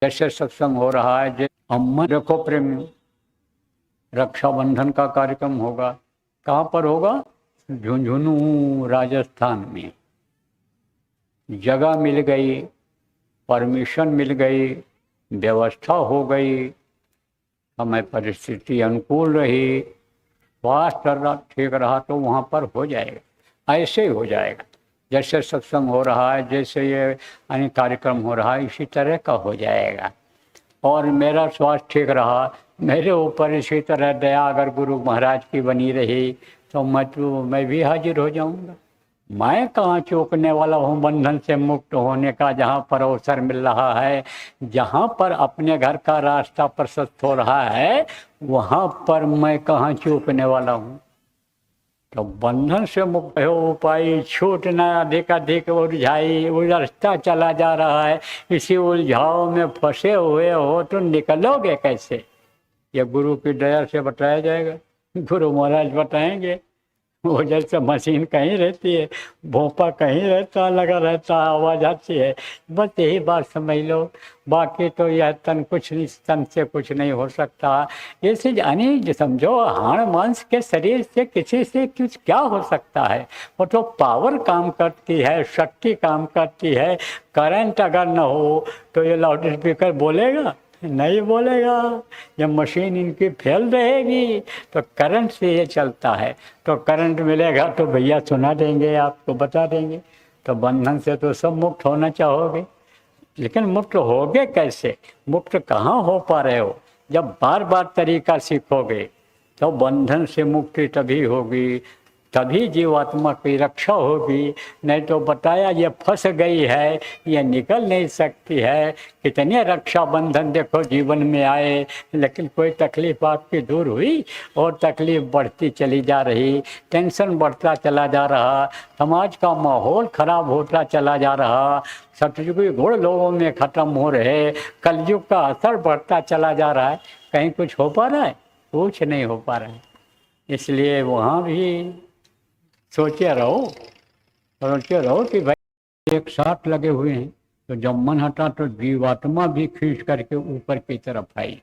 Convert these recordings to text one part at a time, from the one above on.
जैसे सत्संग हो रहा है, जैसे अम्मा देखो प्रेम, रक्षाबंधन का कार्यक्रम होगा। कहाँ पर होगा? झुंझुनू राजस्थान में। जगह मिल गई, परमिशन मिल गई, व्यवस्था हो गई, समय परिस्थिति अनुकूल रही, स्वास्थ्य ठीक रहा तो वहाँ पर हो जाएगा। ऐसे ही हो जाएगा। जैसे सत्संग हो रहा है, जैसे ये अन्य कार्यक्रम हो रहा है, इसी तरह का हो जाएगा। और मेरा स्वास्थ्य ठीक रहा, मेरे ऊपर इसी तरह दया अगर गुरु महाराज की बनी रही तो मैं भी हाजिर हो जाऊंगा। मैं कहाँ चूकने वाला हूँ बंधन से मुक्त होने का, जहाँ पर अवसर मिल रहा है, जहाँ पर अपने घर का रास्ता प्रशस्त हो रहा है, वहाँ पर मैं कहाँ चूकने वाला हूँ। तो बंधन से मुक्त हो उपाय छूटना अधिक अधिक उलझाई, उलझता चला जा रहा है। इसी उलझाव में फंसे हुए हो तो निकलोगे कैसे? ये गुरु की दया से बताया जाएगा। गुरु महाराज बताएंगे। वो जैसे मशीन कहीं रहती है, भोंपा कहीं रहता, लगा रहता, आवाज आती है, बस यही बात समझ लो। बाकी तो यह तन कुछ नहीं, तन से कुछ नहीं हो सकता। ये चीज यानी समझो, हाड़ मांस के शरीर से किसी से कुछ क्या हो सकता है? वो तो पावर काम करती है, शक्ति काम करती है। करंट अगर न हो तो ये लाउड स्पीकर बोलेगा? नहीं बोलेगा। जब मशीन इनकी फेल रहेगी तो करंट से ये चलता है, तो करंट मिलेगा तो भैया सुना देंगे, आपको बता देंगे। तो बंधन से तो सब मुक्त होना चाहोगे, लेकिन मुक्त होगे कैसे? मुक्त कहाँ हो पा रहे हो? जब बार बार तरीका सीखोगे तो बंधन से मुक्ति तभी होगी, तभी जीवात्मा की रक्षा होगी। नहीं तो बताया ये फंस गई है, ये निकल नहीं सकती है। कितने रक्षा बंधन देखो जीवन में आए, लेकिन कोई तकलीफ आपकी दूर हुई और तकलीफ बढ़ती चली जा रही, टेंशन बढ़ता चला जा रहा, समाज का माहौल खराब होता चला जा रहा, सतयुगी गुण लोगों में खत्म हो रहे, कलयुग का असर बढ़ता चला जा रहा है। कहीं कुछ हो पा रहा है? कुछ नहीं हो पा रहा है। इसलिए वहाँ भी सोचे रहो कि भाई एक साथ लगे हुए हैं। तो जब मन हटा तो जीवात्मा भी खींच करके ऊपर की तरफ आई।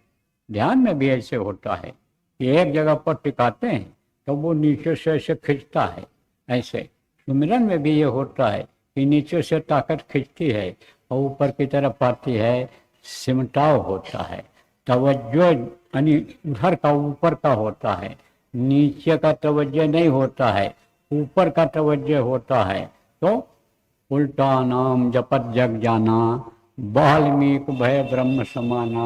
ध्यान में भी ऐसे होता है कि एक जगह पर टिकाते हैं तो वो नीचे से ऐसे खींचता है। ऐसे सुमिरन में भी ये होता है कि नीचे से ताकत खींचती है और ऊपर की तरफ आती है, सिमटाव होता है। तवज्जो यानी उधर का ऊपर का होता है, नीचे का तवज्जो नहीं होता है, ऊपर का तवज्जो होता है। तो उल्टा नाम जपत जग जाना, वाल्मीक भय ब्रह्म समाना।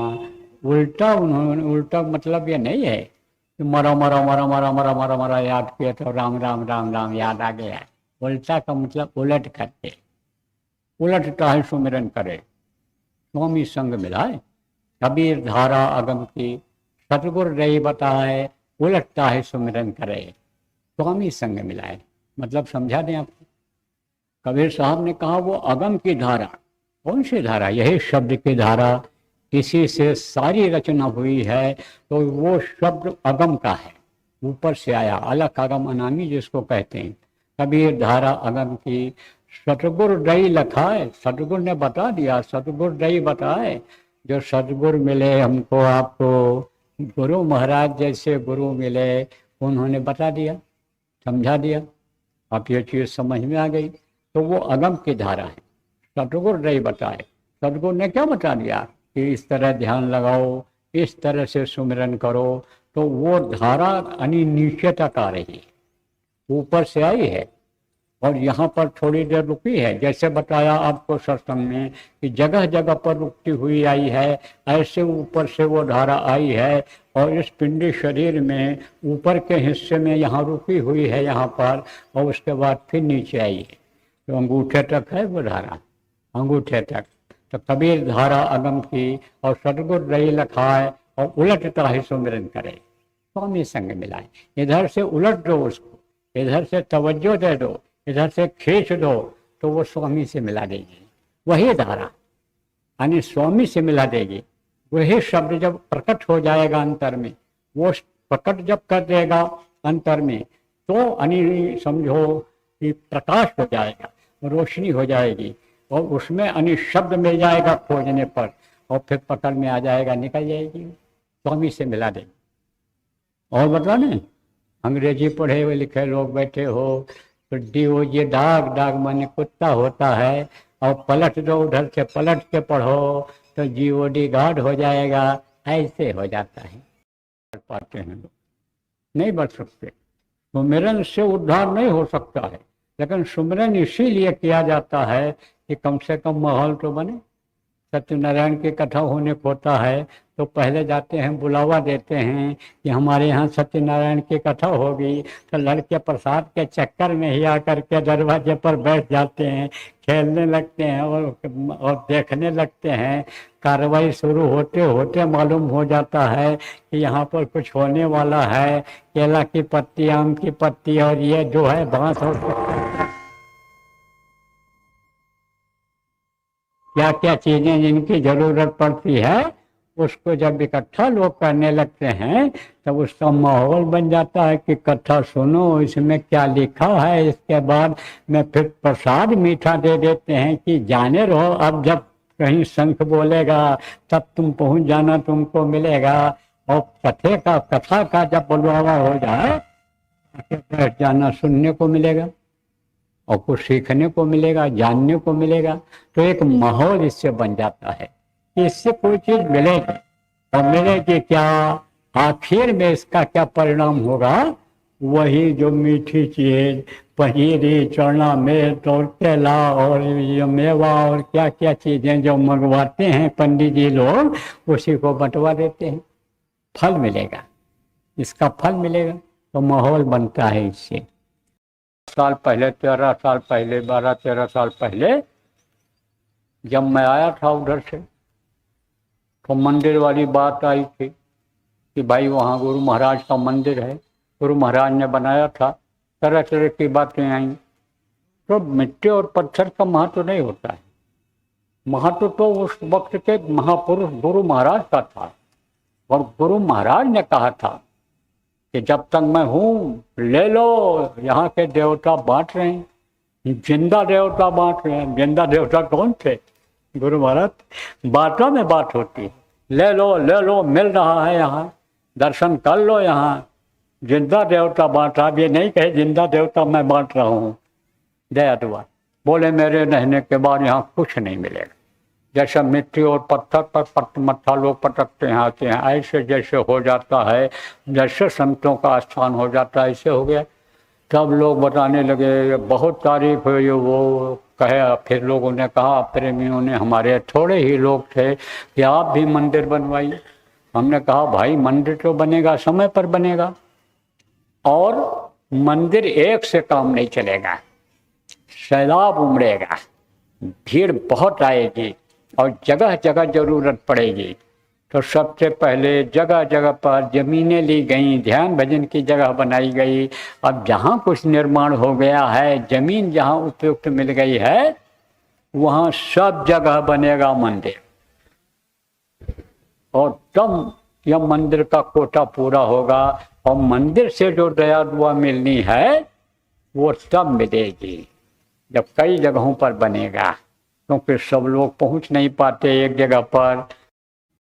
उल्टा उन्होंने, उल्टा मतलब ये नहीं है कि मरा मरा मरा मरा मरा मरा मरा याद किया तो राम राम राम राम याद आ गया। उल्टा का मतलब उलट करके, उलटता है सुमिरन करे, स्वामी संग मिलाए, कबीर धारा अगम की, सतगुरु रही बताए, उलटता है सुमिरन करे, स्वामी संग मिलाए। मतलब समझा दें आपको। कबीर साहब ने कहा वो अगम की धारा। कौन सी धारा? यही शब्द की धारा, इसी से सारी रचना हुई है। तो वो शब्द अगम का है, ऊपर से आया, अलग अगम अनामी जिसको कहते हैं। कबीर धारा अगम की, सतगुरु दई लखाए, सतगुरु ने बता दिया, सतगुरु दई बताए। जो सतगुरु मिले हमको आपको, गुरु महाराज जैसे गुरु मिले, उन्होंने बता दिया, समझा दिया, आप ये चीज़ समझ में आ गई। तो वो अगम की धारा है, सतगुरु नहीं बताए। सतगुरु ने क्या बता दिया कि इस तरह ध्यान लगाओ, इस तरह से सुमिरन करो। तो वो धारा यानी नीचे तक आ रही है, ऊपर से आई है और यहाँ पर थोड़ी देर रुकी है। जैसे बताया आपको सत्संग में कि जगह जगह पर रुकती हुई आई है, ऐसे ऊपर से वो धारा आई है और इस पिंडी शरीर में ऊपर के हिस्से में यहाँ रुकी हुई है यहाँ पर, और उसके बाद फिर नीचे आई है। तो अंगूठे तक है वो धारा, अंगूठे तक। तो कबीर धारा अगम की और सतगुरु रही लखाए, और उलटता ही सुमिरन करे, स्वामी संग मिलाए। इधर से उलट दो उसको, इधर से तवज्जो दे दो, इधर से खींच दो, तो वो स्वामी से मिला देगी। वही धारा यानी स्वामी से मिला देगी। वही शब्द जब प्रकट हो जाएगा अंतर में, वो प्रकट जब कर देगा अंतर में, तो यानी समझो कि प्रकाश हो जाएगा, रोशनी हो जाएगी, और उसमें यानी शब्द मिल जाएगा खोजने पर, और फिर पकड़ में आ जाएगा, निकल जाएगी, स्वामी से मिला देंगे। और बता नहीं, अंग्रेजी पढ़े हुए लिखे लोग बैठे हो तो DOG डाग माने कुत्ता होता है, और पलट दो उधर से पलट के पढ़ो तो GOD गार्ड हो जाएगा, ऐसे हो जाता है। कर पाते हैं लोग, नहीं बढ़ सकते। सुमिरन से उद्धार नहीं हो सकता है, लेकिन सुमिरन इसीलिए किया जाता है कि कम से कम माहौल तो बने। सत्यनारायण की कथा होने को होता है तो पहले जाते हैं, बुलावा देते हैं कि हमारे यहाँ सत्यनारायण की कथा होगी, तो लड़के प्रसाद के चक्कर में ही आकर के दरवाजे पर बैठ जाते हैं, खेलने लगते हैं और देखने लगते हैं। कार्रवाई शुरू होते होते मालूम हो जाता है कि यहाँ पर कुछ होने वाला है। केला की पत्ती, आम की पत्ती और ये जो है बांस और क्या क्या चीजें जिनकी जरूरत पड़ती है, उसको जब इकट्ठा लोग करने लगते हैं तब उसका माहौल बन जाता है कि कथा सुनो, इसमें क्या लिखा है। इसके बाद में फिर प्रसाद मीठा दे देते हैं कि जाने रहो, अब जब कहीं शंख बोलेगा तब तुम पहुंच जाना, तुमको मिलेगा। और कथा का जब बुलावा हो जाए बैठ जाना, सुनने को मिलेगा और कुछ सीखने को मिलेगा, जानने को मिलेगा। तो एक माहौल इससे बन जाता है कि इससे कोई चीज मिलेगी, और मिलेगी क्या, आखिर में इसका क्या परिणाम होगा, वही जो मीठी चीज पनीरी चना मिर्च और केला और ये मेवा और क्या क्या चीजें जो मंगवाते हैं पंडित जी लोग, उसी को बंटवा देते हैं। फल मिलेगा, इसका फल मिलेगा, तो माहौल बनता है इससे। साल पहले 13 साल पहले 12-13 साल पहले जब मैं आया था उधर से, तो मंदिर वाली बात आई थी कि भाई वहाँ गुरु महाराज का मंदिर है, गुरु महाराज ने बनाया था, तरह तरह की बातें आई। तो मिट्टी और पत्थर का महत्व नहीं होता है, महत्व तो उस वक्त के महापुरुष गुरु महाराज का था। और गुरु महाराज ने कहा था कि जब तक मैं हूँ ले लो, यहाँ के देवता बांट रहे हैं, जिंदा देवता बांट रहे हैं। जिंदा देवता कौन थे? गुरु महाराज। बातों में बात होती है, ले लो, मिल रहा है, यहाँ दर्शन कर लो, यहाँ जिंदा देवता बांट रहा। ये नहीं कहे जिंदा देवता मैं बांट रहा हूँ, दया दुआ। बोले मेरे रहने के बाद यहाँ कुछ नहीं मिलेगा। जैसे मिट्टी और पत्थर पर मत्था लोग पटकते हैं आते हैं, ऐसे जैसे हो जाता है, जैसे संतों का स्थान हो जाता है, ऐसे हो गया। तब लोग बताने लगे, बहुत तारीफ हुई। वो कहे, फिर लोगों ने कहा, प्रेमियों ने, हमारे थोड़े ही लोग थे, कि आप भी मंदिर बनवाइए। हमने कहा भाई मंदिर तो बनेगा, समय पर बनेगा, और मंदिर एक से काम नहीं चलेगा, सैलाब उमड़ेगा, भीड़ बहुत आएगी और जगह जगह जरूरत पड़ेगी। तो सबसे पहले जगह जगह पर जमीनें ली गई, ध्यान भजन की जगह बनाई गई। अब जहाँ कुछ निर्माण हो गया है, जमीन जहाँ उपयुक्त मिल गई है, वहाँ सब जगह बनेगा मंदिर। और तब यह मंदिर का कोटा पूरा होगा, और मंदिर से जो दया दुआ मिलनी है वो तब मिलेगी जब कई जगहों पर बनेगा, क्योंकि सब लोग पहुंच नहीं पाते एक जगह पर।